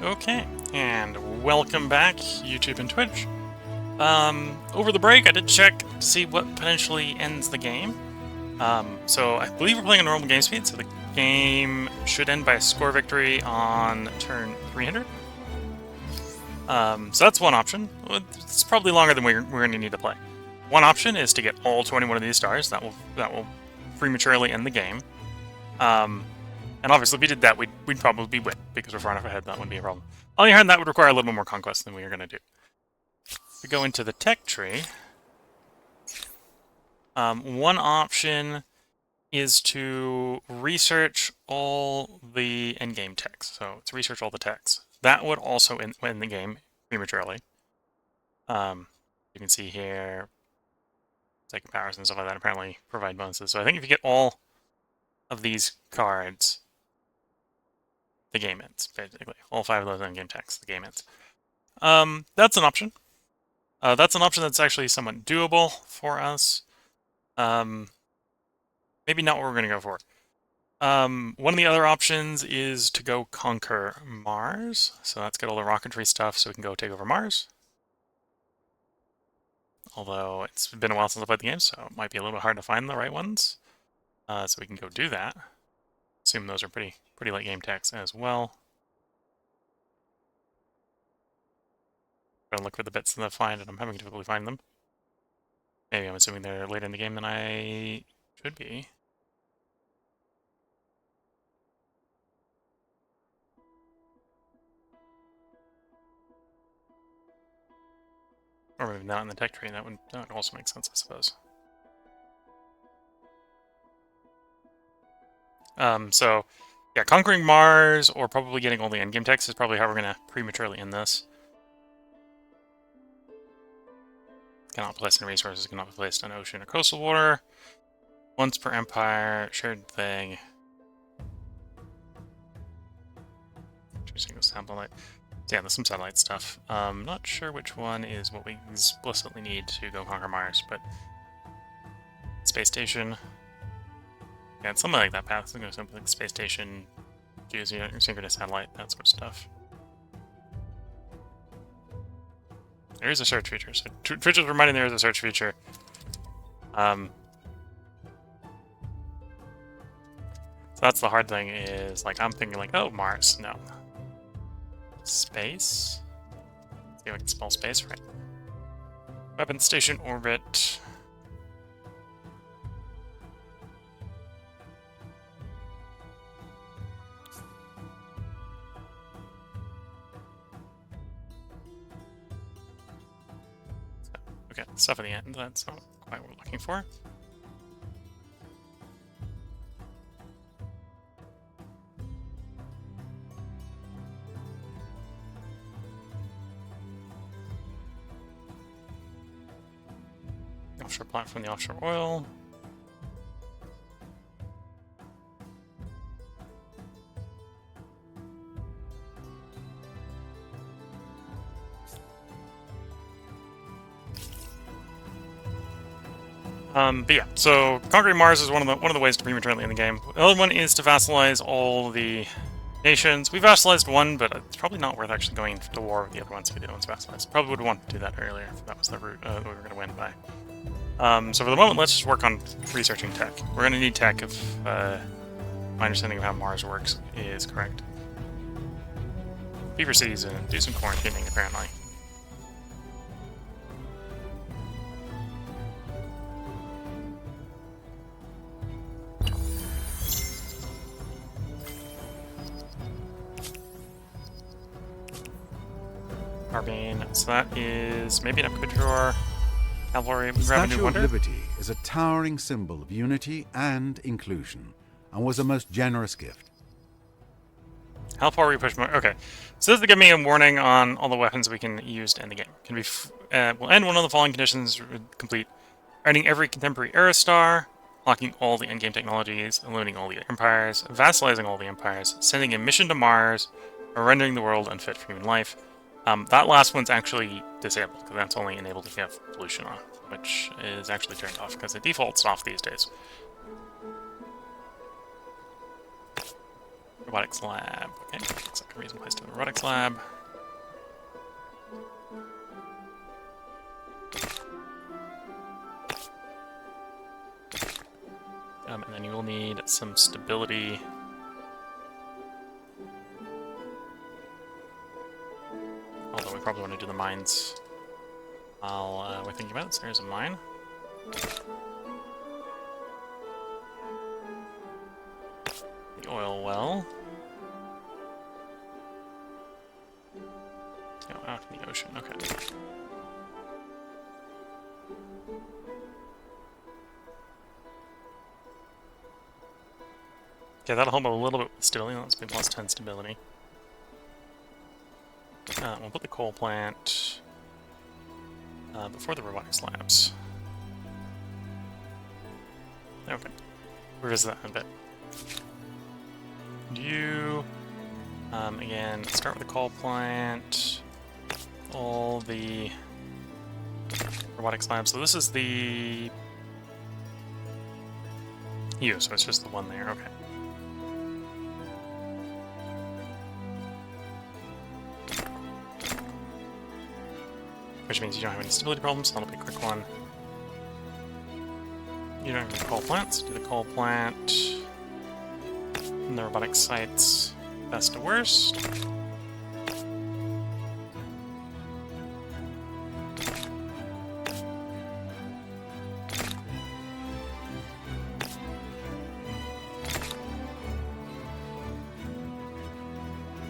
Okay, and welcome back, YouTube and Twitch. Over the break, I did check to see what potentially ends the game. So I believe we're playing a normal game speed, so the game should end by a score victory on turn 300. So that's one option. It's probably longer than we're going to need to play. One option is to get all 21 of these stars. That will prematurely end the game. And obviously, if we did that, we'd probably win, because we're far enough ahead, that wouldn't be a problem. On the other hand, that would require a little bit more conquest than we are going to do. If we go into the tech tree, one option is to research all the endgame techs. So it's research all the techs. That would also end the game prematurely. You can see here, psychic powers and stuff like that apparently provide bonuses. So I think if you get all of these cards, the game ends, basically. All 5 of those endgame techs, the game ends. That's an option. That's an option that's actually somewhat doable for us. Maybe not what we're going to go for. One of the other options is to go conquer Mars. So let's get all the rocketry stuff so we can go take over Mars. Although it's been a while since I played the game, so it might be a little bit hard to find the right ones. So we can go do that. Assume those are pretty late game techs as well. Gotta look for the bits that I find, and I'm having difficulty finding them. Maybe I'm assuming they're later in the game than I should be. Or maybe not in the tech tree. That would also make sense, I suppose. So, yeah, conquering Mars or probably getting all the endgame techs is probably how we're going to prematurely end this. Cannot place any resources, cannot be placed on ocean or coastal water. Once per empire, shared thing. Choosing a satellite. Yeah, there's some satellite stuff. Not sure which one is what we explicitly need to go conquer Mars, but space station. Yeah, it's something like that path. It's going to something like space station, synchronous satellite, that sort of stuff. There is a search feature. So Twitch is reminding there is a search feature. So that's the hard thing is, like, I'm thinking like, oh, Mars. No. Space? Let's see if I can spell space right. Weapon station orbit. Okay, stuff at the end. That's not quite what we're looking for. Offshore platform, the offshore oil. But yeah, so conquering Mars is one of the ways to prematurely end the game. The other one is to vassalize all the nations. We vassalized one, but it's probably not worth actually going to war with the other ones if we did once vassalized. Probably would want to do that earlier if that was the route that we were going to win by. So for the moment, let's just work on researching tech. We're going to need tech if my understanding of how Mars works is correct. Beaver City's in, do some quarantining apparently. Carbine, so that is maybe an upgrade to our cavalry. The Revenue Statue of Wonder. Liberty is a towering symbol of unity and inclusion, and was a most generous gift. How far we push more? Okay, so this is to give me a warning on all the weapons we can use to end the game. Can be will end one of the following conditions: complete earning every contemporary era star, locking all the endgame technologies, eliminating all the empires, vassalizing all the empires, sending a mission to Mars, or rendering the world unfit for human life. That last one's actually disabled, because that's only enabled if you have pollution on, which is actually turned off, because it defaults off these days. Robotics lab. Okay, that's a reasonable place to have a robotics lab. And then you will need some stability. Although we probably want to do the mines while we're thinking about it. So there's a mine. The oil well. Oh, out in the ocean. Okay. Okay, that'll help a little bit with stability. Let's be plus 10 stability. We'll put the coal plant before the robotics labs. Okay. Revisit that in a bit. You, again, start with the coal plant. All the robotics labs. So this is the U, so it's just the one there. Okay. Which means you don't have any stability problems. That'll be a quick one. You don't have any coal plants. Do the coal plant. And the robotic sites, best to worst.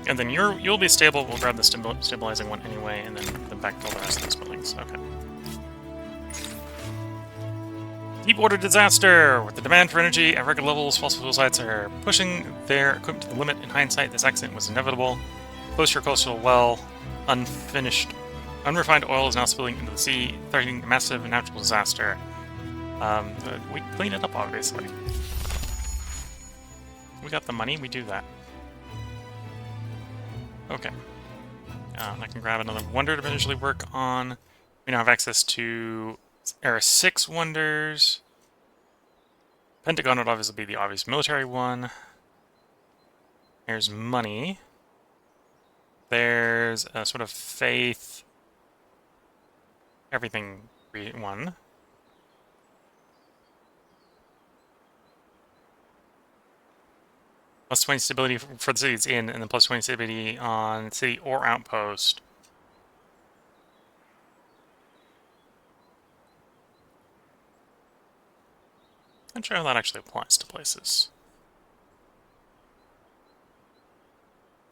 And then you'll be stable. We'll grab the stabilizing one anyway, and then backfill the rest of these buildings. Okay. Deep water disaster! With the demand for energy at record levels, fossil fuel sites are pushing their equipment to the limit. In hindsight, this accident was inevitable. Close to your coastal well, unrefined oil is now spilling into the sea, threatening a massive natural disaster. We clean it up, obviously. We got the money, we do that. Okay. I can grab another wonder to potentially work on. We now have access to Era 6 wonders. Pentagon would obviously be the obvious military one. There's money. There's a sort of faith, everything one. Plus 20 stability for the city it's in, and then plus 20 stability on city or outpost. I'm not sure how that actually applies to places.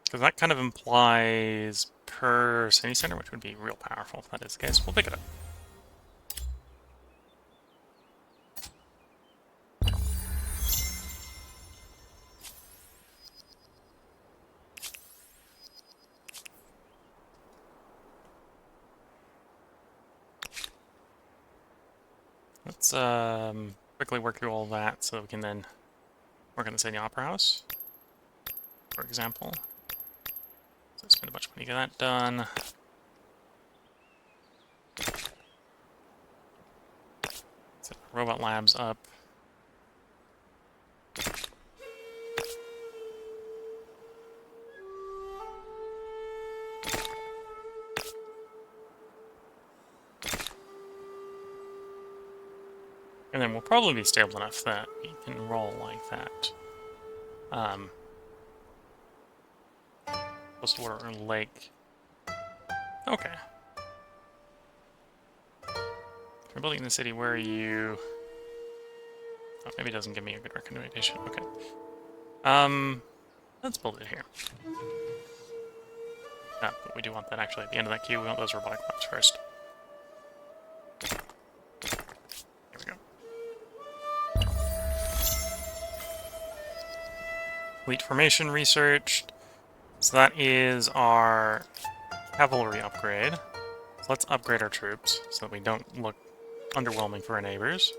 Because that kind of implies per city center, which would be real powerful if that is the case. We'll pick it up. Let's quickly work through all that so that we can then work on the City Opera House, for example. So spend a bunch of money to get that done. Set robot labs up. And then we'll probably be stable enough that we can roll like that. Coastal water or lake. Okay. We're building in the city. Where are you? Oh, maybe it doesn't give me a good recommendation. Okay. Let's build it here. But we do want that actually at the end of that queue. We want those robotic labs first. Here we go. Fleet formation researched. So that is our cavalry upgrade. So let's upgrade our troops so that we don't look underwhelming for our neighbors.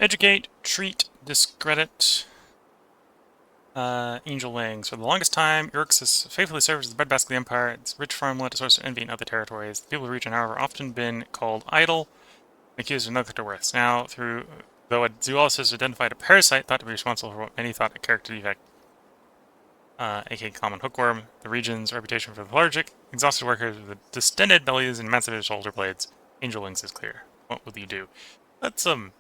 Educate, treat, discredit. Angel Wings. For the longest time, Urix has faithfully served as the breadbasket of the Empire. Its rich farmland, a source of envy in other territories. The people of the region, however, often been called idle and accused of neglect or worth. Now, though a zoologist identified a parasite thought to be responsible for what many thought a character defect, aka common hookworm, the region's reputation for lethargic, exhausted workers with distended bellies and massive shoulder blades. Angel Wings is clear. What will you do? Let's So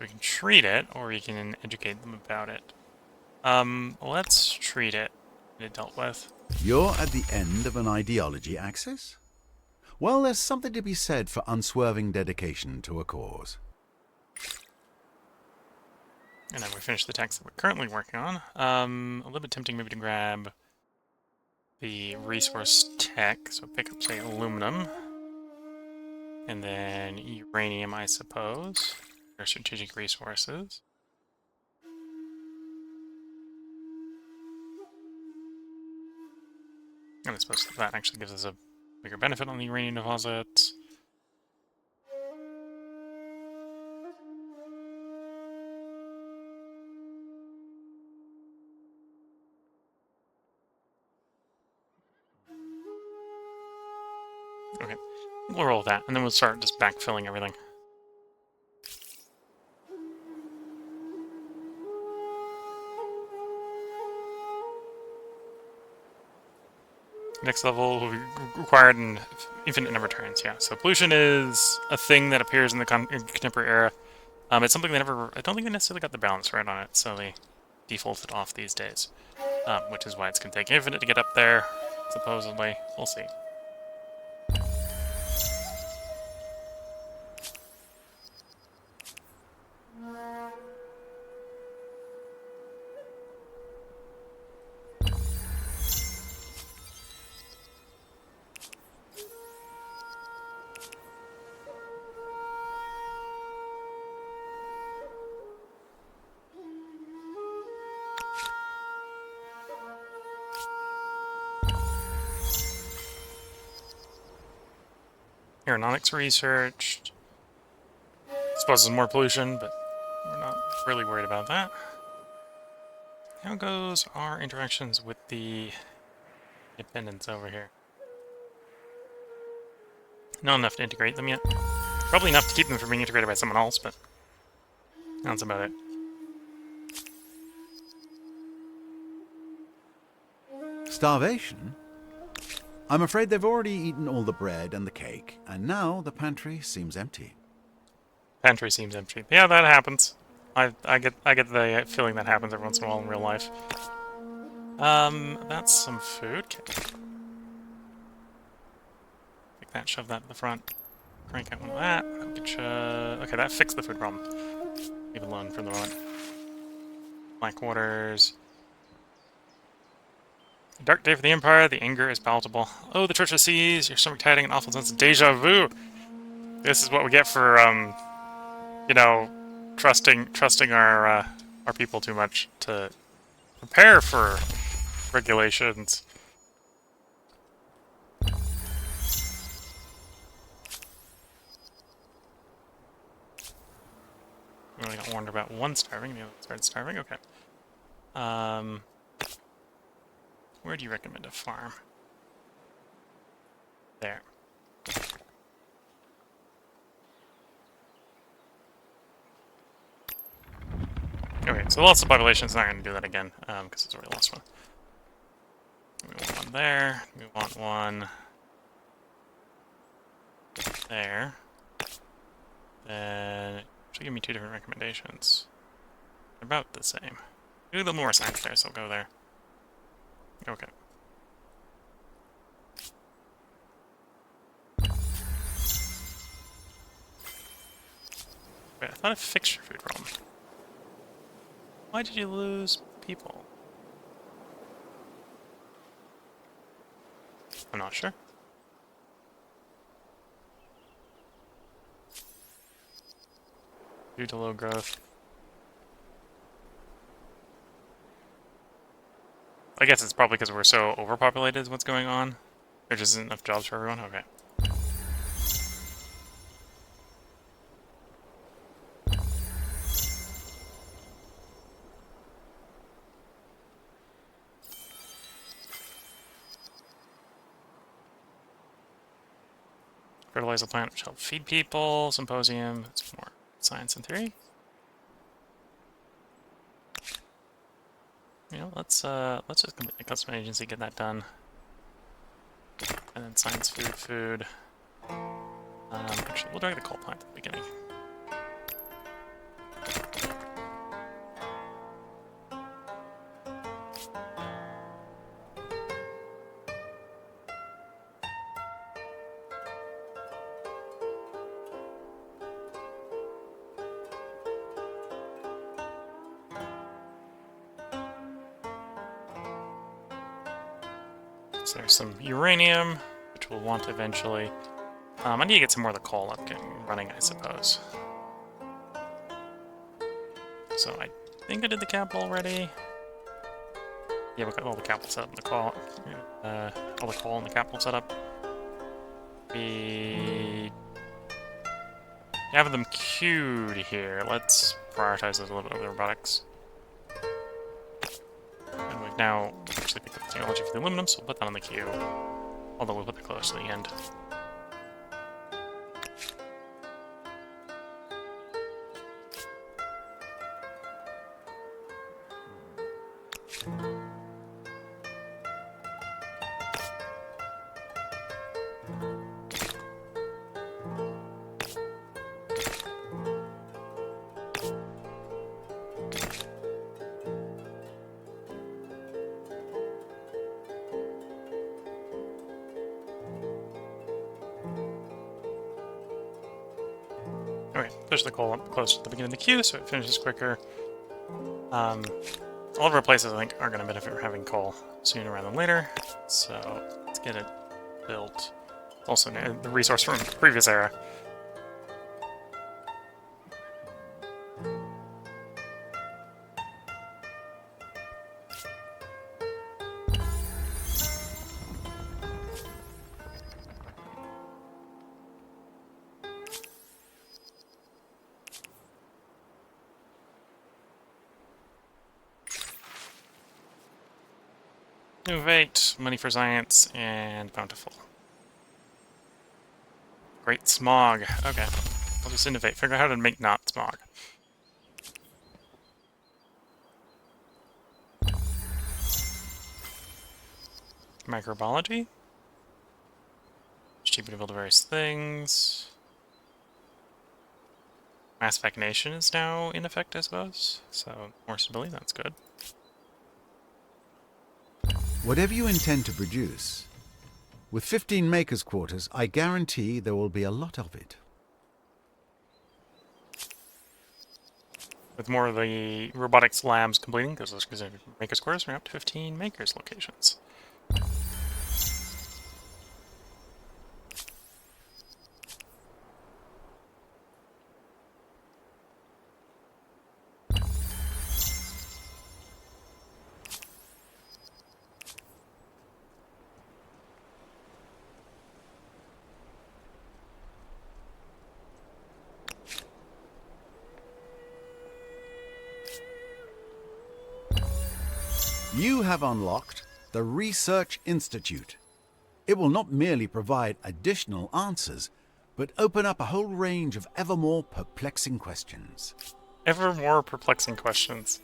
we can treat it, or we can educate them about it. Let's treat it. Get it dealt with. You're at the end of an ideology axis? Well, there's something to be said for unswerving dedication to a cause. And then we finish the text that we're currently working on. A little bit tempting maybe to grab the resource tech, so pick up, say, aluminum. And then uranium, I suppose. Or strategic resources. And I suppose that actually gives us a bigger benefit on the uranium deposits. Okay, we'll roll with that, and then we'll start just backfilling everything. Next level will be required in infinite number of turns, yeah. So pollution is a thing that appears in the contemporary era. It's something they never... I don't think they necessarily got the balance right on it, so they defaulted off these days. Which is why it's going to take infinite to get up there, supposedly. We'll see. Aeronautics researched. Suppose there's more pollution, but we're not really worried about that. How goes our interactions with the dependents over here? Not enough to integrate them yet. Probably enough to keep them from being integrated by someone else, but that's about it. Starvation? I'm afraid they've already eaten all the bread and the cake, and now the pantry seems empty. Pantry seems empty. Yeah, that happens. I get the feeling that happens every once in a while in real life. That's some food. Take that, shove that to the front. Crank out one of that. Okay, that fixed the food problem. Leave it alone for the moment. Black waters. Dark day for the Empire. The anger is palatable. Oh, the Church of Seas. Your stomach tiding, an awful sense of deja vu. This is what we get for you know, trusting our people too much to prepare for regulations. We only got warned about one starving. The other started starving. Okay. Where do you recommend a farm? There. Okay, so lots of population is not going to do that again, because it's already lost one. We want one there. We want one there. Then actually give me two different recommendations. They're about the same. Do a little more science there, so I'll go there. Okay. Wait, I thought I fixed your food problem. Why did you lose people? I'm not sure. Due to low growth. I guess it's probably because we're so overpopulated is what's going on. There just isn't enough jobs for everyone? Okay. Fertilize the plant, which help feed people. Symposium. It's more science and theory. You know, let's just complete the custom agency, get that done. And then science, food. Actually, we'll drag the coal plant at the beginning. So there's some uranium, which we'll want eventually. I need to get some more of the coal up running, I suppose. So I think I did the capital already. Yeah, we got all the capital set up in the call. All the coal in the capital set up. We have them queued here. Let's prioritize those a little bit over the robotics. And we've now actually picked up the technology for the aluminum, so we'll put that on the queue. Although we'll put that close to the end. Okay, push the coal up close to the beginning of the queue so it finishes quicker. All of our places, I think, are going to benefit from having coal sooner rather than later. So let's get it built. Also, the resource from the previous era. Innovate, money for science, and bountiful. Great smog. Okay, I'll just innovate. Figure out how to make not smog. Microbiology. It's cheaper to build various things. Mass vaccination is now in effect, I suppose. So more stability, that's good. Whatever you intend to produce, with 15 makers' quarters, I guarantee there will be a lot of it. With more of the robotics labs completing, because those makers' quarters, we're up to 15 makers locations. You have unlocked the Research Institute. It will not merely provide additional answers, but open up a whole range of ever more perplexing questions. Ever more perplexing questions.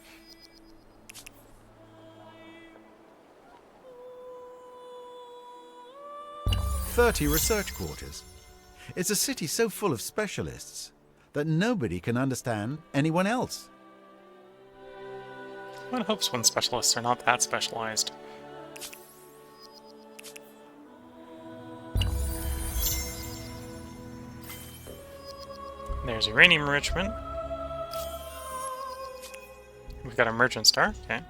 "30 research quarters. It's a city so full of specialists that nobody can understand anyone else. One hopes when specialists are not that specialized. There's uranium enrichment. We've got a merchant star, okay.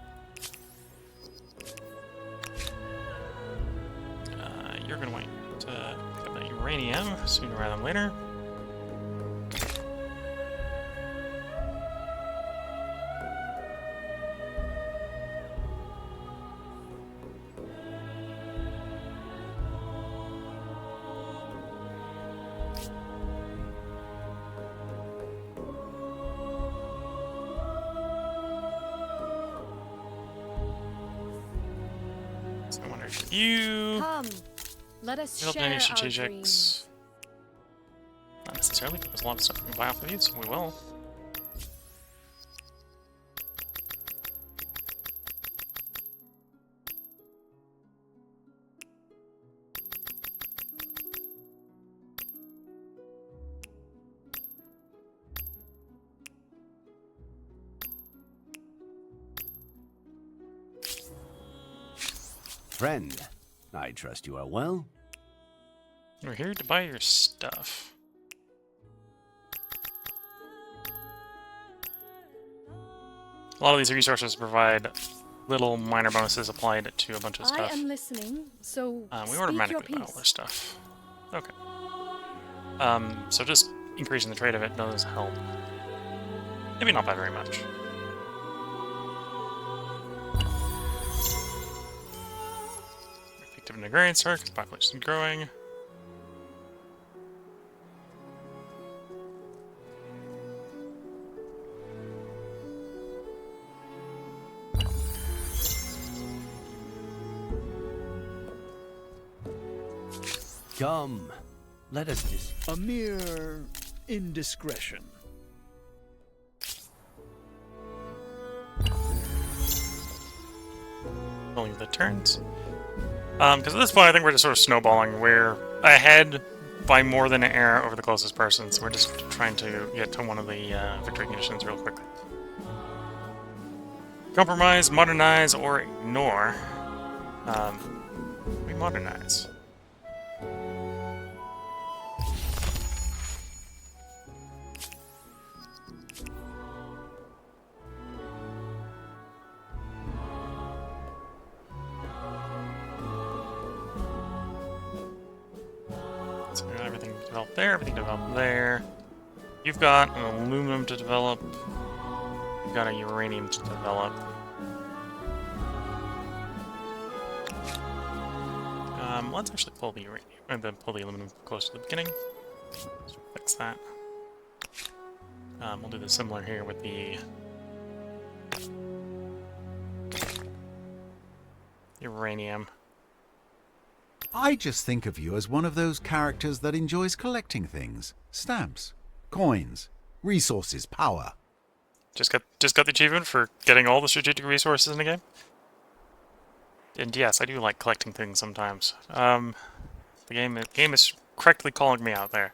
You're gonna wait to pick up that uranium sooner rather than later. So I wonder if you Come, let us build share any our strategics. dreams. Not necessarily. There's a lot of stuff we can buy off of these, so we will. Friend, I trust you are well. We're here to buy your stuff. A lot of these resources provide little minor bonuses applied to a bunch of stuff. I am listening, so We speak automatically your buy all their piece. stuff. Okay. So just increasing the trade of it does help. Maybe not by very much. Effective in agrarian store, because population is growing. Come, let us A mere indiscretion. Rolling the turns. Because at this point, I think we're just sort of snowballing. We're ahead by more than an error over the closest person, so we're just trying to get to one of the victory conditions real quickly. Compromise, modernize, or ignore. We modernize. So everything developed there, everything developed there. You've got an aluminum to develop. You've got a uranium to develop. Let's actually pull the uranium, and then pull the aluminum close to the beginning. Just fix that. We'll do the similar here with the uranium. I just think of you as one of those characters that enjoys collecting things. Stamps, coins, resources, power. Just got the achievement for getting all the strategic resources in the game. And yes, I do like collecting things sometimes. The game is correctly calling me out there.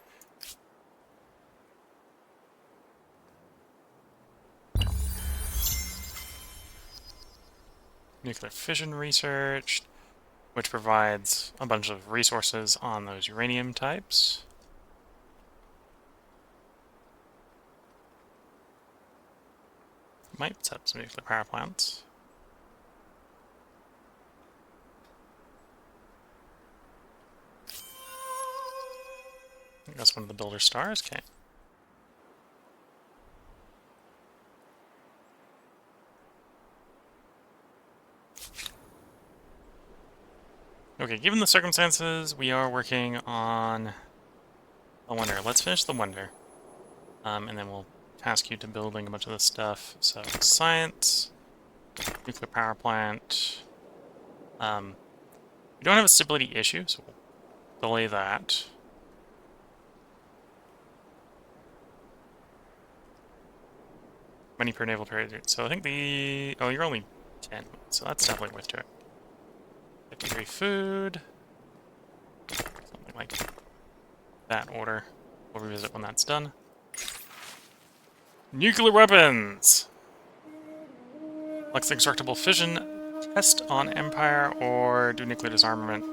Nuclear fission research, which provides a bunch of resources on those uranium types. Might set up some nuclear power plants. I think that's one of the builder stars. Okay. Okay, given the circumstances, we are working on the Wonder. Let's finish the Wonder. And then we'll task you to building a bunch of this stuff. So, science, nuclear power plant. We don't have a stability issue, so we'll delay that. Money per naval period. So I think the... Oh, you're only 10, so that's definitely worth doing. 53 food. Something like that order. We'll revisit when that's done. Nuclear weapons! Flex indestructible fission test on Empire or do nuclear disarmament.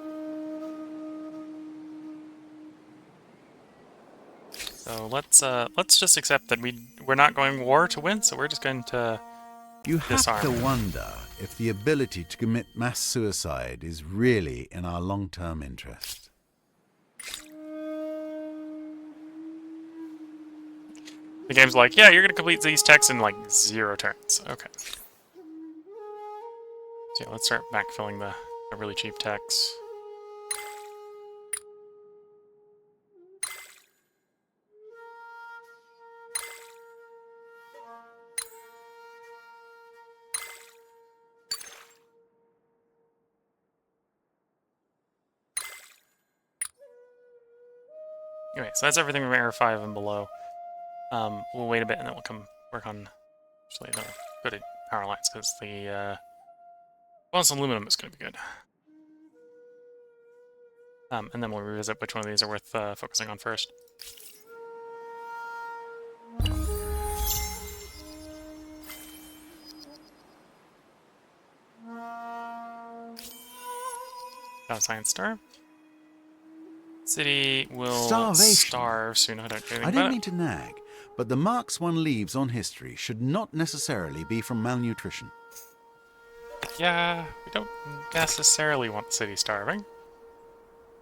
So let's just accept that we're not going war to win, so we're just going to You have disarm. to wonder if the ability to commit mass suicide is really in our long-term interest. The game's like, yeah, you're gonna complete these techs in like 0 turns. Okay. So yeah, let's start backfilling the really cheap techs. Anyway, so that's everything from Era 5 and below. We'll wait a bit and then we'll come work on... Actually, no, go to power lines because the... well, some aluminum is going to be good. And then we'll revisit which one of these are worth focusing on first. Science Star. City will Starvation. starve soon. I don't do anything I about don't it. mean to nag, but the marks one leaves on history should not necessarily be from malnutrition. Yeah, we don't necessarily want the city starving.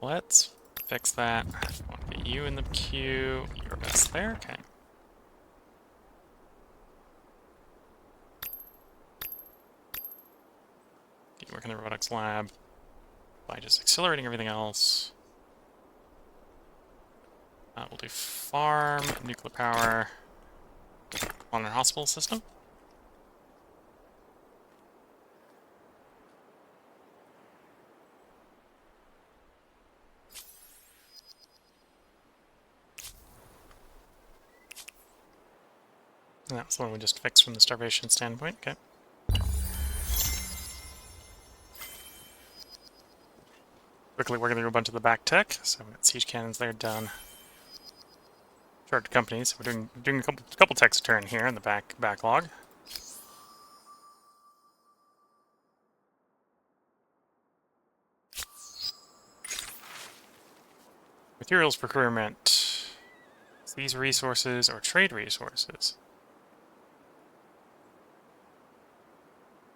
Let's fix that. I want to get you in the queue. You're best there. Okay. Get you working in the robotics lab by just accelerating everything else. We'll do farm, nuclear power on our hospital system. And that was the one we just fixed from the starvation standpoint. Okay. Quickly working through a bunch of the back tech. So we got siege cannons there done. Short companies. We're doing a couple techs a turn here in the backlog. Materials procurement. Is these resources or trade resources?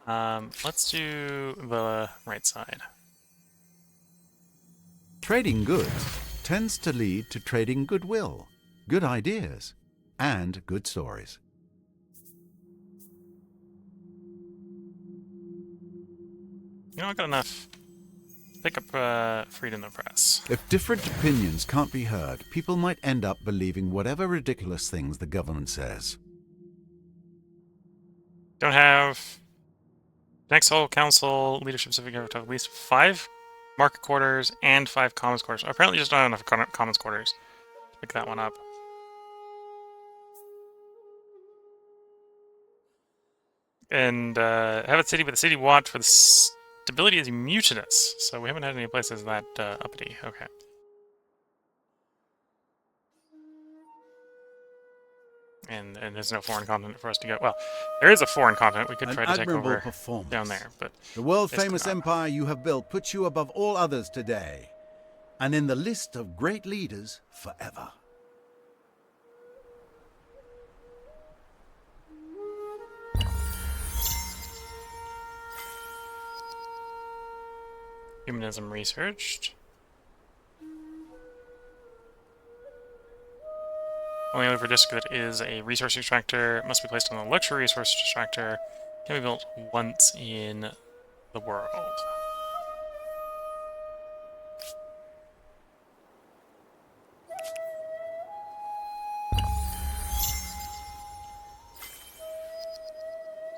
Let's do the right side. Trading goods tends to lead to trading goodwill, good ideas, and good stories. You know, I got enough. Pick up freedom of the press. If different opinions can't be heard, people might end up believing whatever ridiculous things the government says. Don't have next whole council leadership civic to at least 5 market quarters and 5 commons quarters. Apparently, just not enough commons quarters. Pick that one up. And have a city with a city watch for the stability is mutinous. So we haven't had any places that uppity. Okay. And there's no foreign continent for us to go. Well, there is a foreign continent. We could try to take over down there, but The world-famous empire you have built puts you above all others today, and in the list of great leaders forever. humanism researched. Only other district that is a resource extractor must be placed on a luxury resource extractor. Can be built once in the world.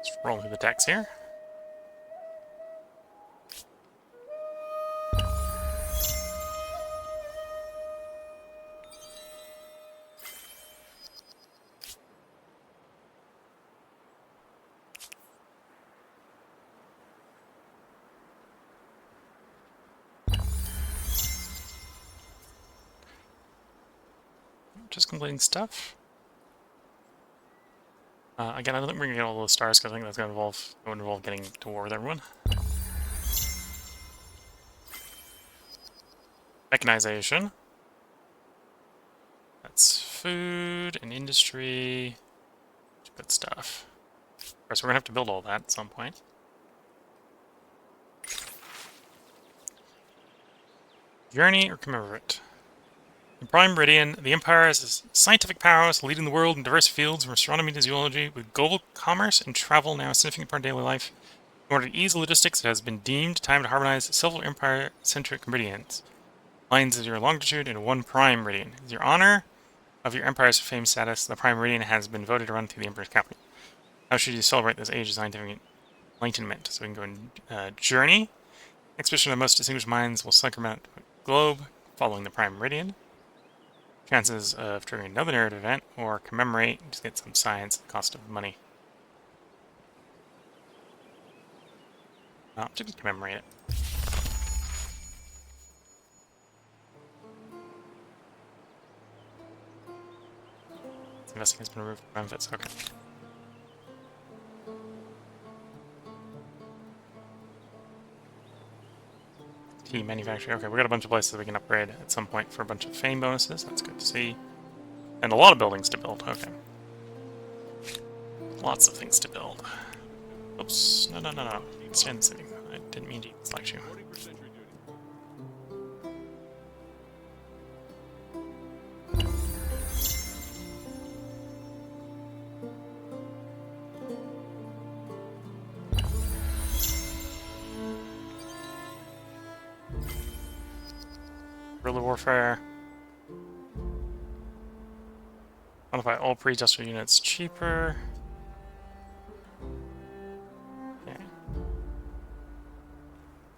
Just roll through the decks here. Just completing stuff. Again, I don't think we're gonna get all those stars because I think that's gonna involve getting to war with everyone. Mechanization. That's food and industry. Good stuff. Of course, we're gonna have to build all that at some point. Journey or commemorate. In Prime Meridian, the Empire is a scientific powerhouse leading the world in diverse fields from astronomy to zoology, with global commerce and travel now a significant part of daily life. In order to ease logistics, it has been deemed time to harmonize several Empire-centric meridians. Lines is your longitude and 1 Prime Meridian. As your honor of your Empire's famed status, the Prime Meridian has been voted to run through the Emperor's capital. How should you celebrate this age of scientific enlightenment? So we can go in Journey. Expedition of the most distinguished minds will circumvent the globe following the Prime Meridian. Chances of triggering another narrative event or commemorate, just get some science at the cost of money. Oh, just commemorate it. Investing has been removed from benefits, okay. Tea manufacturing, okay, we got a bunch of places we can upgrade at some point for a bunch of fame bonuses, that's good to see. And a lot of buildings to build, okay. Lots of things to build. Oops, no. Stay in the city. I didn't mean to select you. Guerrilla warfare. Modify all pre-industrial units cheaper. Okay.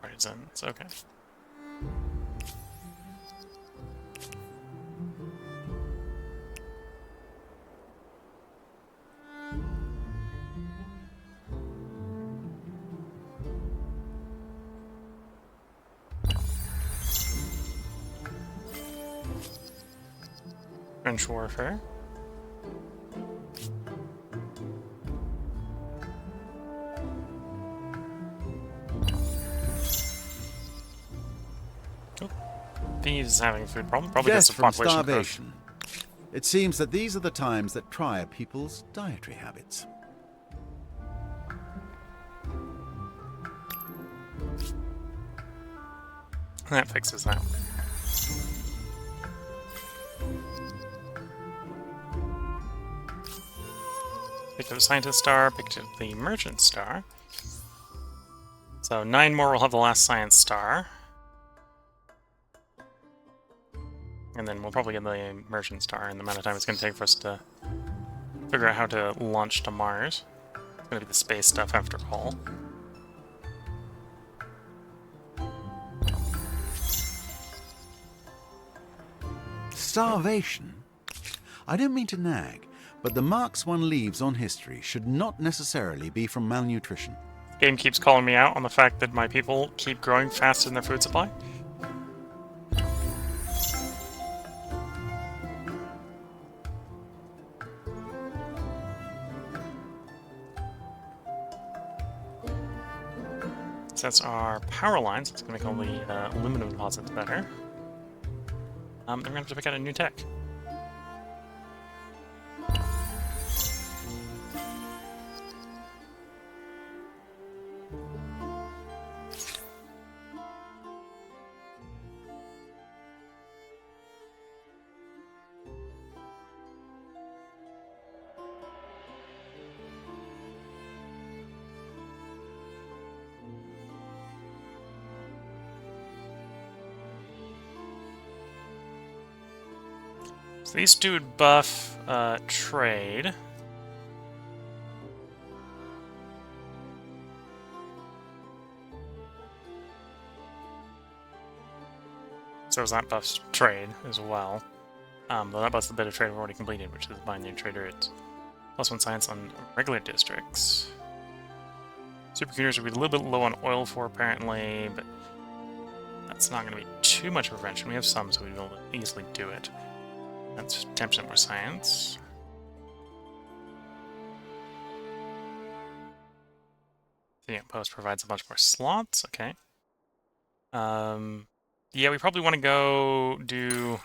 Artisans, okay. Trench warfare. Oh. Thieves having a food problem. Probably Death because of from population growth. starvation. It seems that these are the times that try a people's dietary habits. That fixes that. Picked up the scientist star, picked up the merchant star. So 9 more will have the last science star. And then we'll probably get the merchant star in the amount of time it's going to take for us to figure out how to launch to Mars. It's going to be the space stuff after all. Starvation? I don't mean to nag, but the marks one leaves on history should not necessarily be from malnutrition. The game keeps calling me out on the fact that my people keep growing faster than their food supply. So that's our power lines. It's going to make all the aluminum deposits better. Then we're going to have to pick out a new tech. So these two would buff trade. So does that buffs trade as well. Though that buffs the bit of trade we've already completed, which is buying new trader. It's +1 science on regular districts. Supercomputers would be a little bit low on oil for apparently, but that's not going to be too much of a prevention. We have some, so we'd be able to easily do it. That's 10% more science. The outpost provides a bunch more slots. Okay. Yeah, we probably want to go do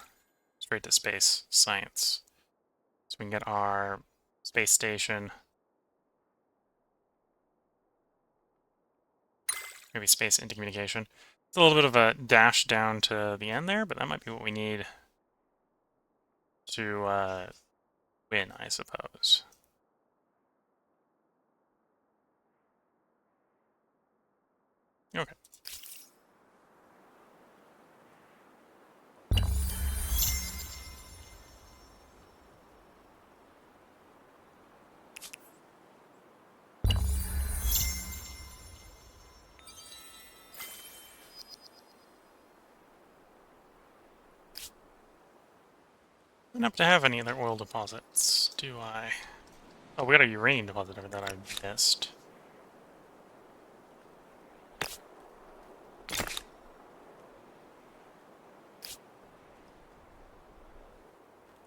straight to space science, so we can get our space station. Maybe space into communication. It's a little bit of a dash down to the end there, but that might be what we need to win, I suppose. Okay. I don't have to have any other oil deposits, do I? Oh, we got a uranium deposit over that I missed.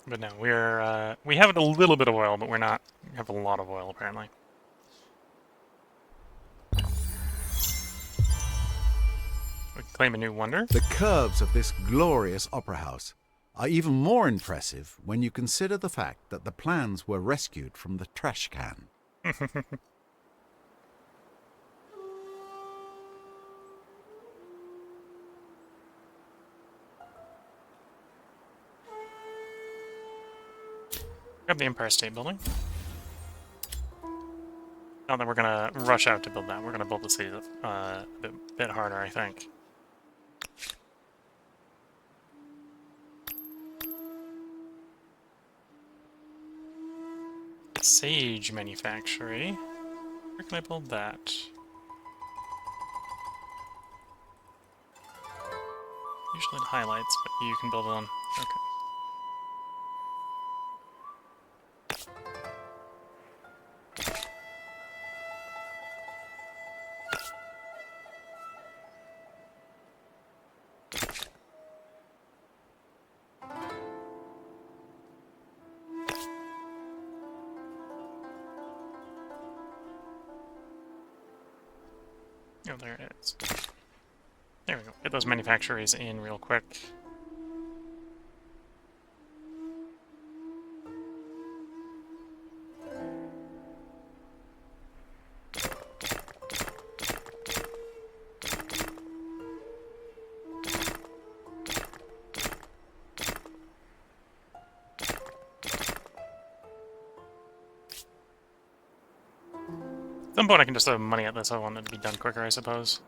But no, we have a little bit of oil, but we have a lot of oil apparently. We can claim a new wonder. The curves of this glorious opera house are even more impressive when you consider the fact that the plans were rescued from the trash can. Grab the Empire State Building. Not that we're gonna rush out to build that. We're gonna build the city a bit harder, I think. Sage Manufactory. Where can I build that? Usually it highlights, but you can build it on. Okay. Oh, there it is. There we go. Get those manufacturers in real quick. At some point I can just throw money at this. I want it to be done quicker, I suppose.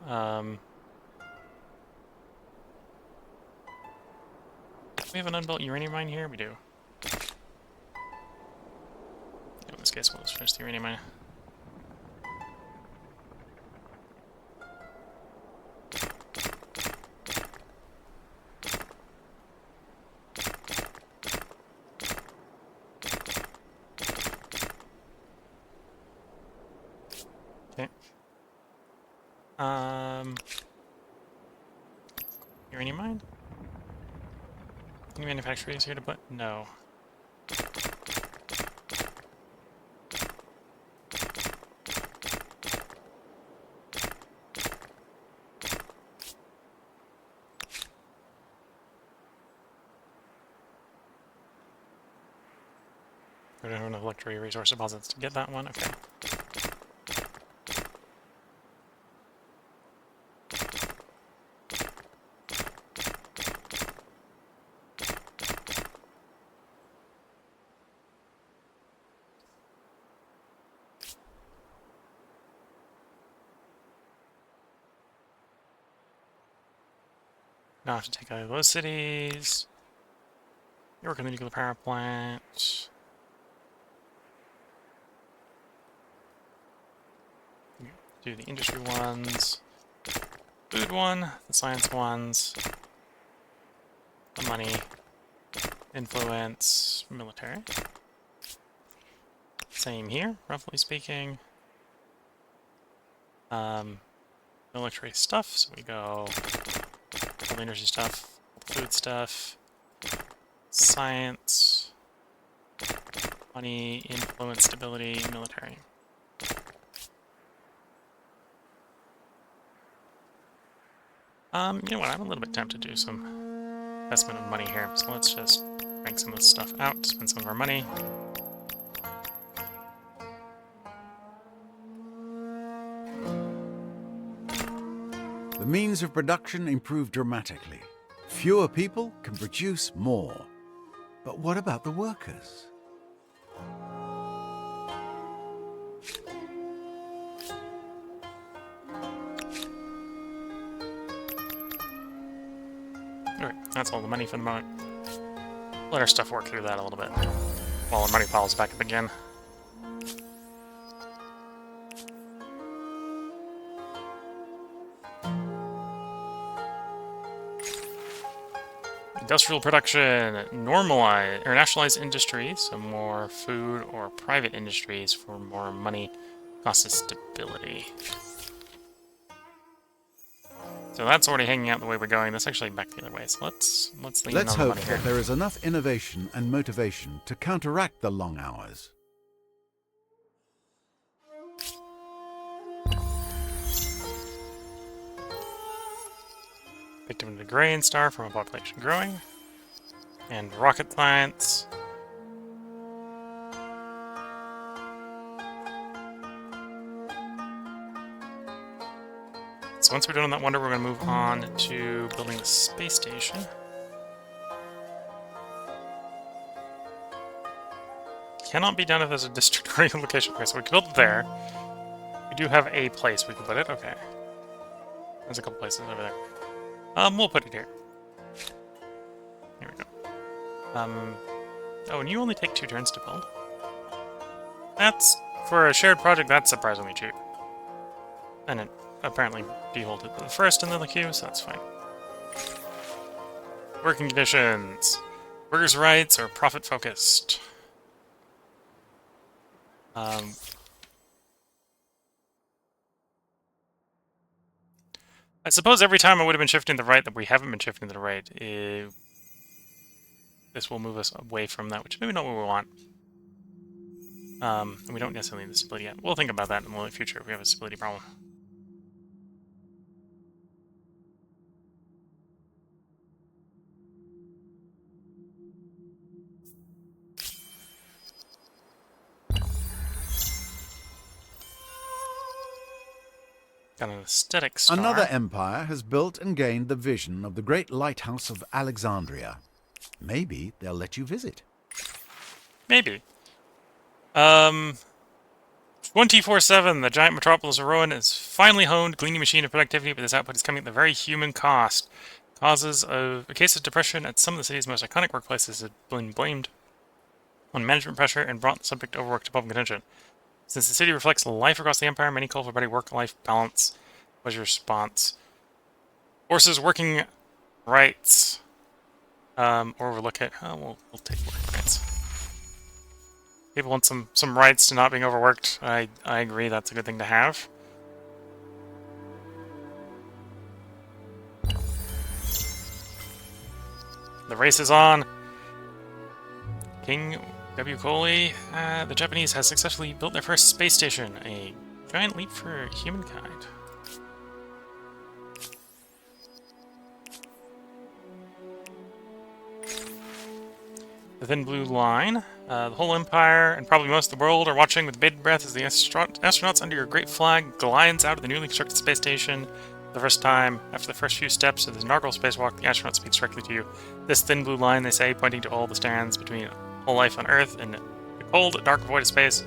We have an unbuilt uranium mine here? We do. In this case, we'll just finish the uranium mine. Okay. Uranium mine? Any manufacturers here to put? No. We don't have enough electric resource deposits to get that one. Okay. Now I have to take out those cities. You work on the nuclear power plant. Do the industry ones. Food one, the science ones. The money. Influence, military. Same here, roughly speaking. Military stuff, so we go all the energy stuff, food stuff, science, money, influence, stability, military. You know what, I'm a little bit tempted to do some investment of money here, so let's just crank some of this stuff out, spend some of our money. The means of production improve dramatically. Fewer people can produce more. But what about the workers? Alright, that's all the money for the moment. Let our stuff work through that a little bit while our money piles back up again. Industrial production, normalize or nationalize industries, so more food or private industries for more money, cost of stability. So that's already hanging out the way we're going. That's actually back the other way. So let's lean in Let's on the hope money here. that there is enough innovation and motivation to counteract the long hours. Victim of the grain star from a population growing. And rocket science. So once we're done on that wonder, we're going to move on to building the space station. Cannot be done if there's a district or a location. Okay, so we can build it there. We do have a place we can put it. Okay. There's a couple places over there. We'll put it here. Here we go. Oh, and you only take 2 turns to build. That's, for a shared project, that's surprisingly cheap. And it apparently defaulted to the first in the queue, so that's fine. Working conditions. Workers' rights are profit-focused. I suppose every time I would have been shifting to the right that we haven't been shifting to the right, this will move us away from that, which is maybe not what we want. And we don't necessarily need the stability yet. We'll think about that in the future if we have a stability problem. Got an aesthetic star. Another empire has built and gained the vision of the great lighthouse of Alexandria. Maybe they'll let you visit. Maybe. 24/7, the giant Metropolis of Rowan is finally honed, gleaning machine of productivity, but this output is coming at the very human cost. Causes of a case of depression at some of the city's most iconic workplaces have been blamed on management pressure and brought the subject overwork to public attention. Since the city reflects life across the empire, many call for better work-life balance. What's your response? Forces working rights. Or we'll look at... Oh, we'll take working rights. People want some rights to not being overworked. I agree, that's a good thing to have. The race is on. King W. Coley, the Japanese has successfully built their first space station, a giant leap for humankind. The thin blue line. The whole empire and probably most of the world are watching with bated breath as the astronauts under your great flag glides out of the newly constructed space station. For the first time, after the first few steps of this inaugural spacewalk, the astronaut speaks directly to you. This thin blue line, they say, pointing to all the stands between all life on Earth and the cold, dark void of space,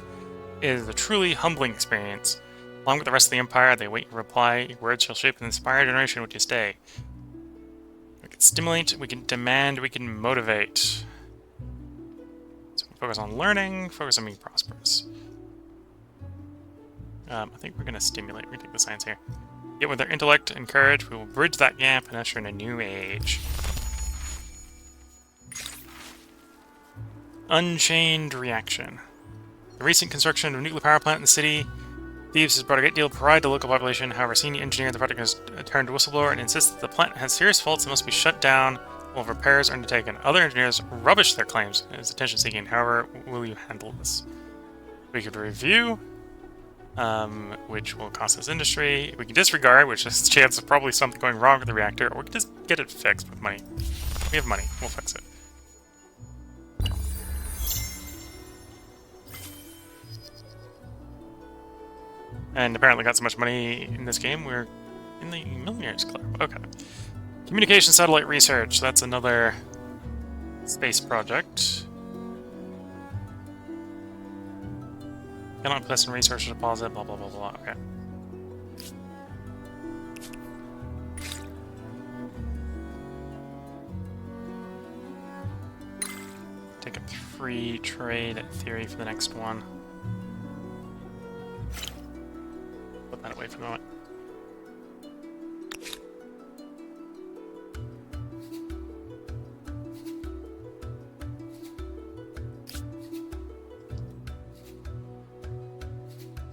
is a truly humbling experience. Along with the rest of the empire, they await your reply. Your words shall shape and inspire a generation which you stay. We can stimulate, we can demand, we can motivate. Focus on learning, focus on being prosperous. I think we're going to stimulate. We're going to take the science here. Yet with our intellect and courage, we will bridge that gap and usher in a new age. Unchained reaction. The recent construction of a nuclear power plant in the city Thieves has brought a great deal of pride to the local population. However, senior engineer of the project has turned whistleblower and insists that the plant has serious faults and must be shut down while repairs are undertaken. Other engineers rubbish their claims as attention-seeking. However, will you handle this? We could review, which will cost us industry. We can disregard, which is a chance of probably something going wrong with the reactor, or we can just get it fixed with money. We have money. We'll fix it. And apparently got so much money in this game, we're in the Millionaires Club. Okay. Communication satellite research. That's another space project. Cannot invest in research deposit, blah, blah, blah, blah. Okay. Take a free trade theory for the next one. Put that away for the moment.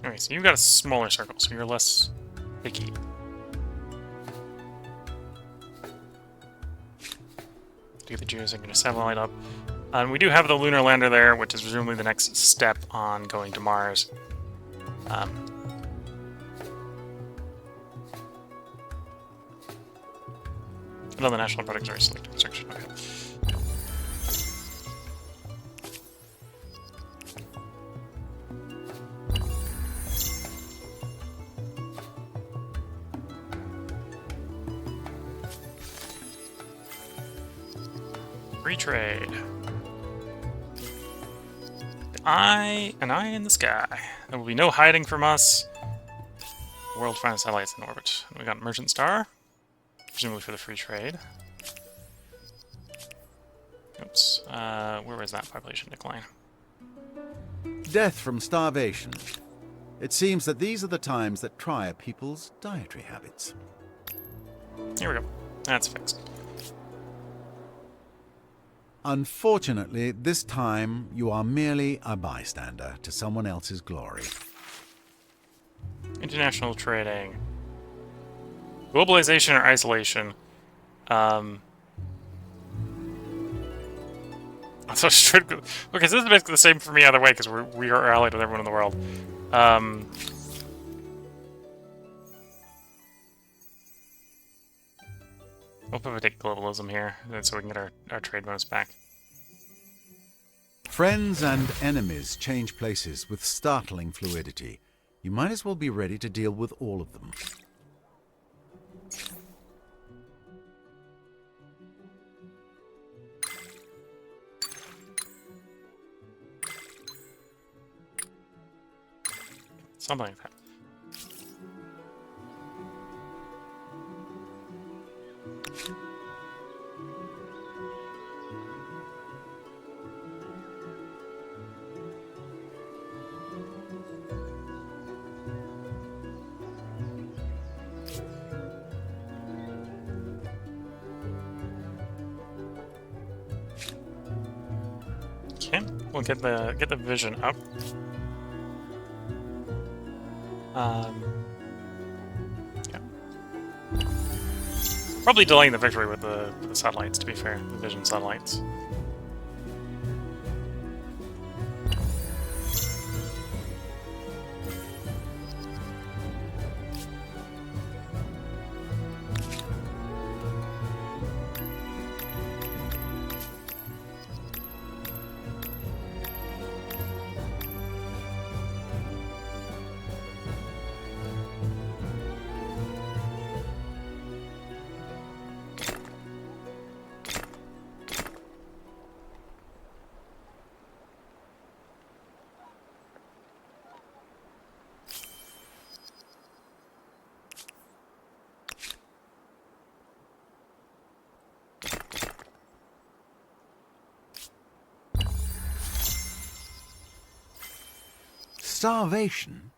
Okay, so you've got a smaller circle, so you're less picky. Do the geosynchronous satellite up. And we do have the lunar lander there, which is presumably the next step on going to Mars. Another national products are selected restriction. Okay. Free trade. An eye in the sky. There will be no hiding from us. World finds satellites in orbit. We got Merchant Star, presumably for the free trade. Oops. Where was that population decline? Death from starvation. It seems that these are the times that try a people's dietary habits. Here we go. That's fixed. Unfortunately, this time you are merely a bystander to someone else's glory. International trading. Globalization or isolation. So strict. Okay, so this is basically the same for me either way because we are allied with everyone in the world. We'll probably take globalism here, so we can get our trade bonus back. Friends and enemies change places with startling fluidity. You might as well be ready to deal with all of them. Something like that. Okay, we'll get the vision up. Yeah. Probably delaying the victory with the satellites, to be fair, the vision satellites. Starvation?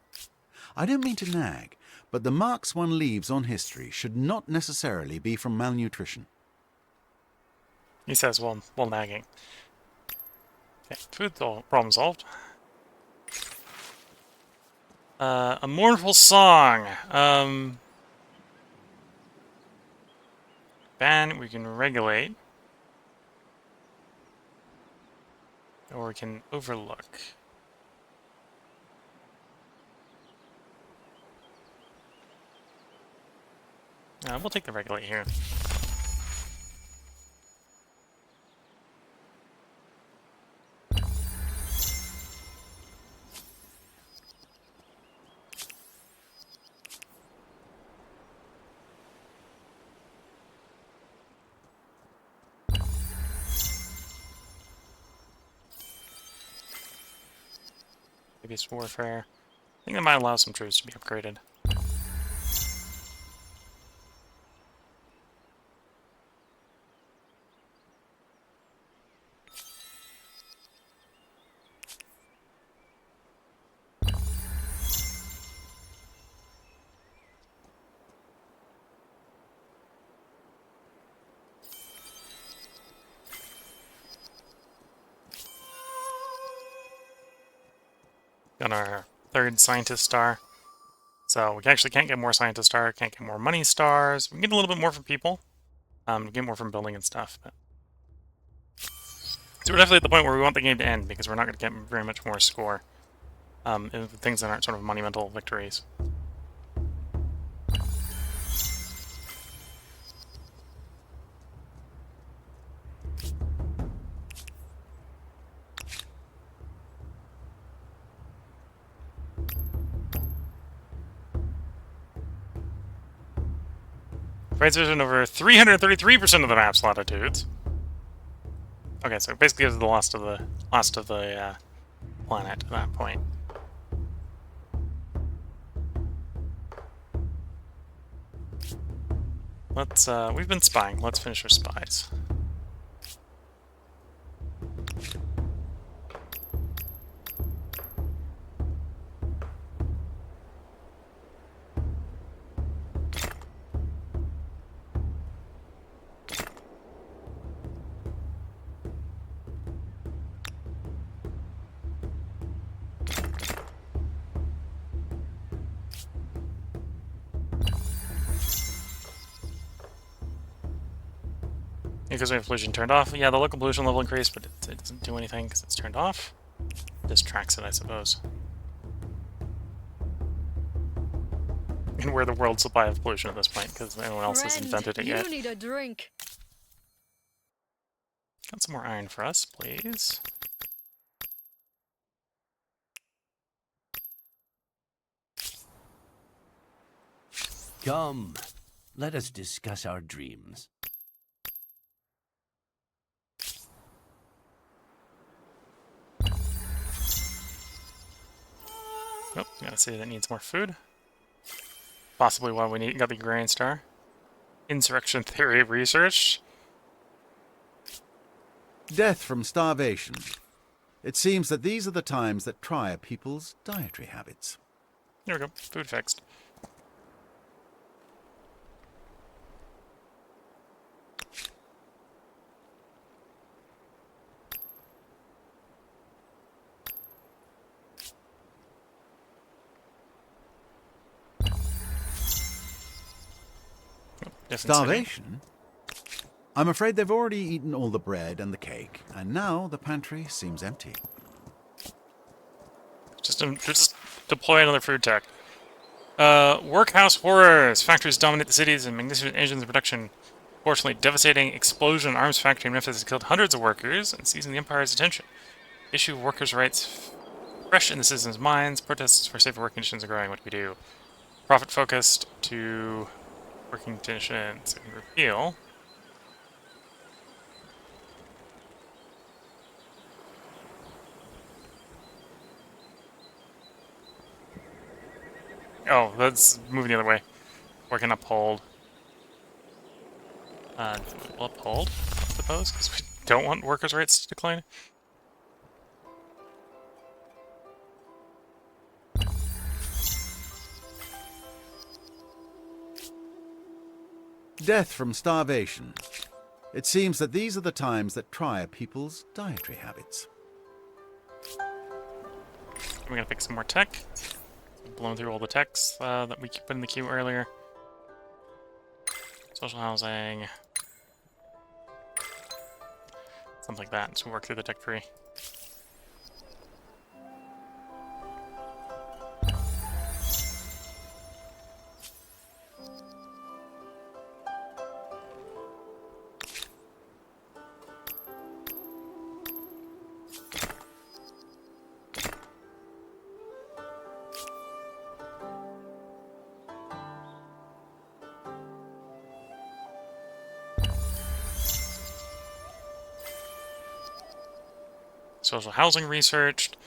I don't mean to nag, but the marks one leaves on history should not necessarily be from malnutrition. He says while nagging. Okay, food problem solved. A mournful song. Ban we can regulate. Or we can overlook. We'll take the regulate here. Maybe it's warfare. I think that might allow some troops to be upgraded. Got our third scientist star. So we actually can't get more scientist star, can't get more money stars. We can get a little bit more from people. Get more from building and stuff. But... So we're definitely at the point where we want the game to end because we're not going to get very much more score. In things that aren't sort of monumental victories. Right vision over 333% of the map's latitudes. Okay, so it basically gives the last of the planet at that point. Let's we've been spying. Let's finish our spies. Because we have pollution turned off. Yeah, the local pollution level increased, but it doesn't do anything because it's turned off. It distracts it, I suppose. And we're the world supply of pollution at this point because no one else has invented it yet. You need a drink. Got some more iron for us, please. Come, let us discuss our dreams. Oh, got a city that needs more food. Possibly why we got the Agrarian Star. Insurrection theory research. Death from starvation. It seems that these are the times that try a people's dietary habits. There we go. Food fixed. Different city. Starvation? I'm afraid they've already eaten all the bread and the cake, and now the pantry seems empty. Just deploy another food tech. Workhouse horrors. Factories dominate the cities and magnificent engines of production. Fortunately, devastating explosion in arms factory in Memphis has killed hundreds of workers and seizing the Empire's attention. Issue of workers' rights fresh in the citizens' minds. Protests for safer work conditions are growing. What do we do? Profit-focused to working conditions and repeal. Oh, that's moving the other way. Working uphold. We'll uphold, I suppose, because we don't want workers' rights to decline. Death from starvation. It seems that these are the times that try a people's dietary habits. We're gonna pick some more tech. Blown through all the techs that we put in the queue earlier. Social housing. Something like that, so we work through the tech tree. Social housing researched.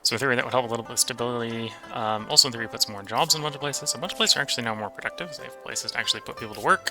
So in theory that would help a little bit with stability. Also in theory it puts more jobs in a bunch of places. So a bunch of places are actually now more productive. They have places to actually put people to work.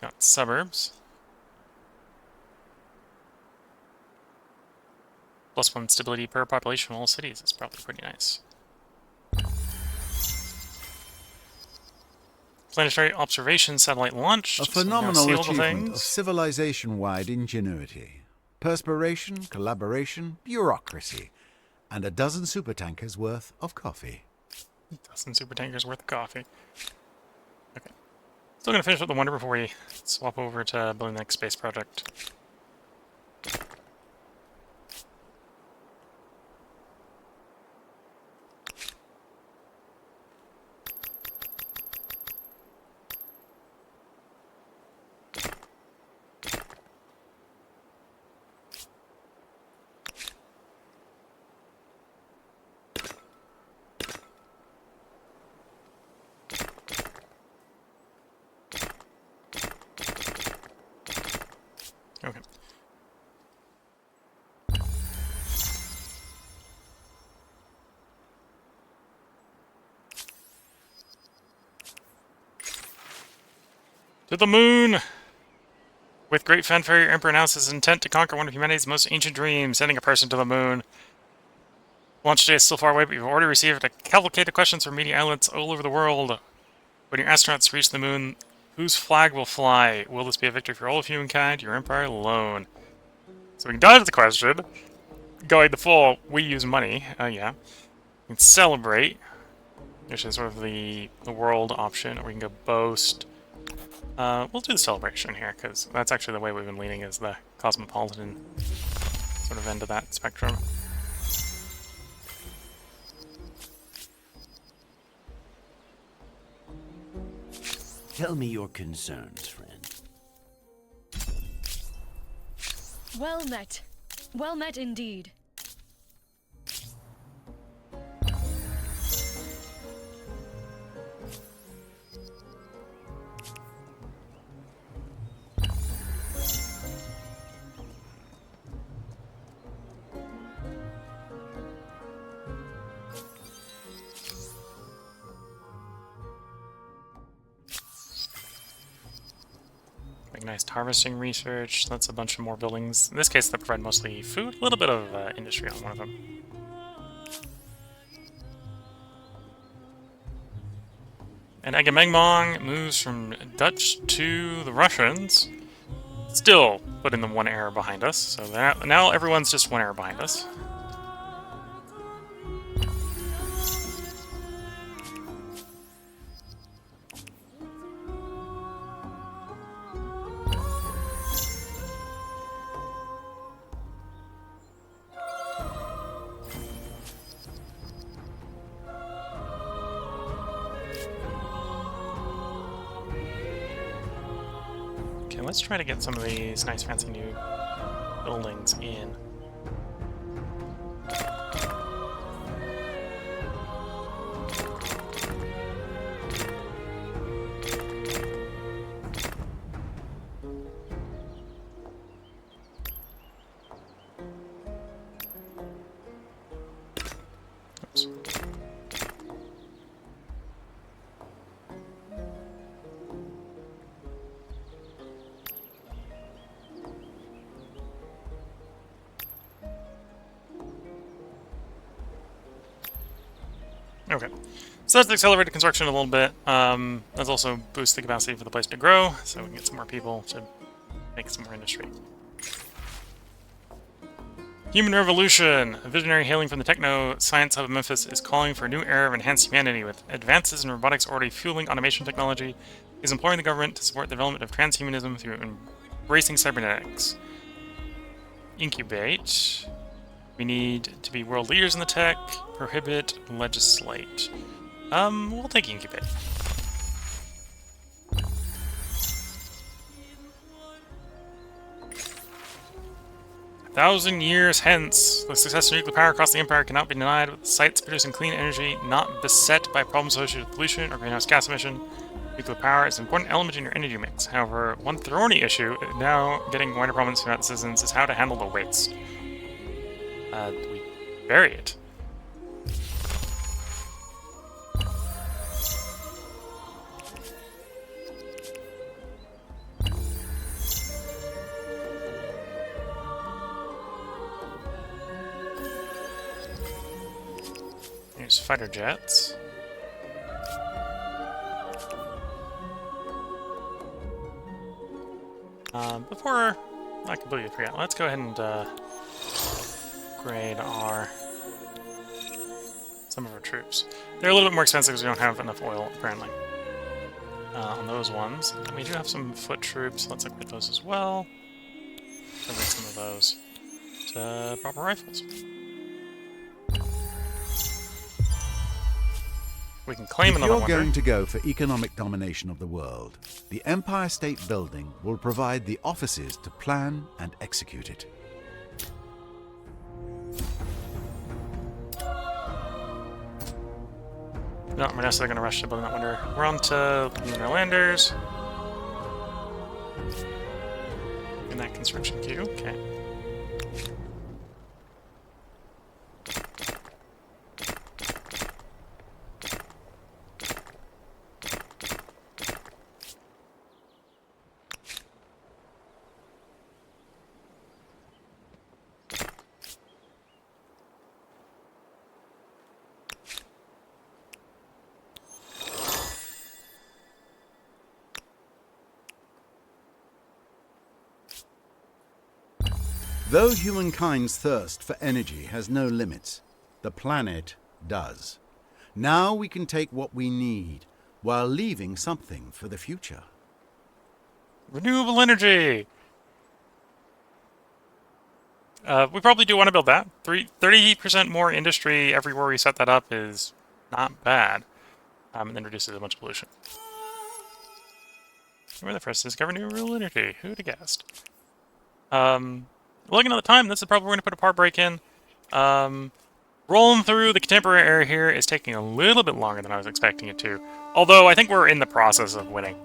Got suburbs. +1 stability per population in all cities. That's probably pretty nice. Planetary observation satellite launched. A So we now phenomenal see all the achievement of things. civilization-wide ingenuity. Perspiration, collaboration, bureaucracy, and a dozen supertankers worth of coffee. Dozen super tankers worth of coffee. Okay. Still gonna finish up the wonder before we swap over to building the next space project. Okay. To the moon! With great fanfare, your emperor announced his intent to conquer one of humanity's most ancient dreams, sending a person to the moon. Launch day is still far away, but you've already received a cavalcade of questions from media outlets all over the world. When your astronauts reach the moon, whose flag will fly? Will this be a victory for all of humankind, your empire alone? So we can dodge the question. Going the full, we use money. Yeah. We can celebrate, which is sort of the world option, or we can go boast. We'll do the celebration here, because that's actually the way we've been leaning, is the cosmopolitan sort of end of that spectrum. Tell me your concerns, friend. Well met. Well met indeed. Recognized harvesting research. That's a bunch of more buildings. In this case, they provide mostly food. A little bit of industry on one of them. And Agamemnon moves from Dutch to the Russians. Still putting them one era behind us. So now everyone's just one era behind us. Okay, let's try to get some of these nice fancy new buildings in. Oops. Okay, so that's accelerated construction a little bit. That's also boosts the capacity for the place to grow, so we can get some more people to make some more industry. Human Revolution! A visionary hailing from the techno-science hub of Memphis is calling for a new era of enhanced humanity. With advances in robotics already fueling automation technology, he's imploring the government to support the development of transhumanism through embracing cybernetics. Incubate. We need to be world leaders in the tech. Prohibit, legislate. We'll take incubate. A 1,000 years hence, the success of nuclear power across the empire cannot be denied, with sites producing clean energy not beset by problems associated with pollution or greenhouse gas emission. Nuclear power is an important element in your energy mix. However, one thorny issue, now getting wider prominence throughout the citizens, is how to handle the waste. We bury it. Here's fighter jets. Before I completely forget, let's go ahead and grade some of our troops. They're a little bit more expensive because we don't have enough oil, apparently. On those ones. And we do have some foot troops. Let's upgrade those as well. Upgrade some of those to proper rifles. We can claim If another you're wonder. going to go for economic domination of the world, the Empire State Building will provide the offices to plan and execute it. No, we're not going to rush to building that wonder. We're on to lunar landers. In that construction queue, okay. Though humankind's thirst for energy has no limits, the planet does. Now we can take what we need, while leaving something for the future. Renewable energy! We probably do want to build that. 30% more industry everywhere we set that up is not bad. And then reduces a bunch of pollution. We're the first to discover new renewable energy. Who'd have guessed? Looking at the time, this is probably going to put a power break in. Rolling through the contemporary era here is taking a little bit longer than I was expecting it to. Although, I think we're in the process of winning.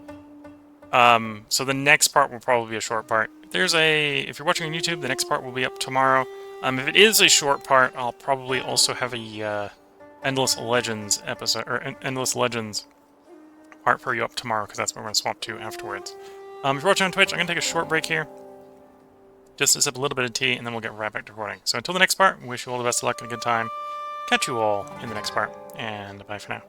So the next part will probably be a short part. If you're watching on YouTube, the next part will be up tomorrow. If it is a short part, I'll probably also have a Endless Legends episode, or Endless Legends part for you up tomorrow, because that's what we're going to swap to afterwards. If you're watching on Twitch, I'm going to take a short break here. Just to sip a little bit of tea, and then we'll get right back to recording. So until the next part, wish you all the best of luck and a good time. Catch you all in the next part, and bye for now.